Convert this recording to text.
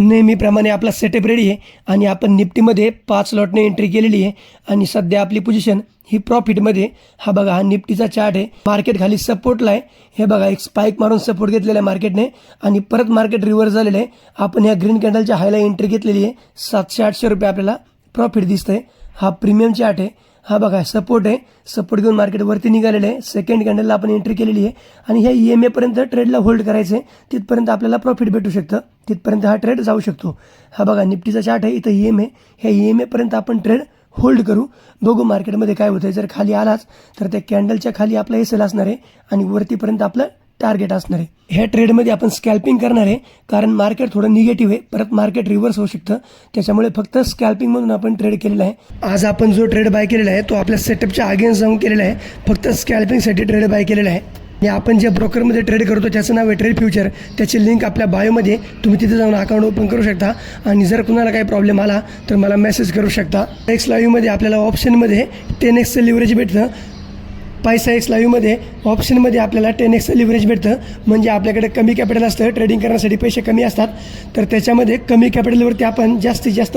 नेहमीप्रमाणे आपला setup ready आहे आणि आपण निफ्टीमध्ये 5 लॉटने एंट्री केलेली आहे आणि सध्या आपली पोझिशन ही प्रॉफिटमध्ये. हा बघा, हा निफ्टीचा चार्ट आहे. मार्केट खाली सपोर्टला आहे. हे बघा, एक स्पाइक मारून सपोर्ट घेतलेला आहे मार्केटने आणि परत मार्केट रिव्हर्स झालेलं आहे. आपण ह्या ग्रीन कॅन्डलच्या हायला एंट्री घेतलेली आहे. 700-800 रुपये आपल्याला प्रॉफिट दिसतंय. हा प्रीमियम चार्ट आहे. हा बघा, सपोर्ट आहे. सपोर्ट घेऊन मार्केट वरती निघालेलं आहे. सेकंड कॅन्डलला आपण एंट्री केलेली आहे आणि ह्या EMA पर्यंत ट्रेडला होल्ड करायचं आहे. तिथपर्यंत आपल्याला प्रॉफिट भेटू शकतं. तिथपर्यंत हा ट्रेड जाऊ शकतो. हा बघा, निफ्टीचा चार्ट आहे. इथं EMA, ह्या EMA पर्यंत आपण ट्रेड होल्ड करू. बघू मार्केटमध्ये काय होतंय. जर खाली आलाच तर त्या कॅन्डलच्या खाली आपला SL असणार आहे आणि वरतीपर्यंत आपलं टार्गेट असणार आहे. ह्या ट्रेडमध्ये आपण स्कॅल्पिंग करणार आहे कारण मार्केट थोडं निगेटिव्ह आहे. परत मार्केट रिव्हर्स होऊ शकतं. त्याच्यामुळे फक्त स्कॅल्पिंगमधून आपण ट्रेड केलेला आहे. आज आपण जो ट्रेड बाय केलेला आहे तो आपल्या सेटअपच्या अगेन्स्ट जाऊन केलेला आहे. फक्त स्कॅल्पिंगसाठी ट्रेड बाय केलेला आहे. आणि आपण जे ब्रोकरमध्ये ट्रेड करतो त्याचं नाव आहे ट्रेड फ्युचर. त्याची लिंक आपल्या बायोमध्ये, तुम्ही तिथे जाऊन अकाउंट ओपन करू शकता आणि जर कुणाला काही प्रॉब्लेम आला तर मला मेसेज करू शकता. एक्स लाईव्हमध्ये आपल्याला ऑप्शनमध्ये 10x लिव्हरेज भेटतं. पैसा एक्स लाईव्हमध्ये ऑप्शनमध्ये आपल्याला 10x लिव्हरेज भेटतं. म्हणजे आपल्याकडे कमी कॅपिटल असतं, ट्रेडिंग करण्यासाठी पैसे कमी असतात, तर त्याच्यामध्ये कमी कॅपिटलवरती आपण जास्तीत जास्त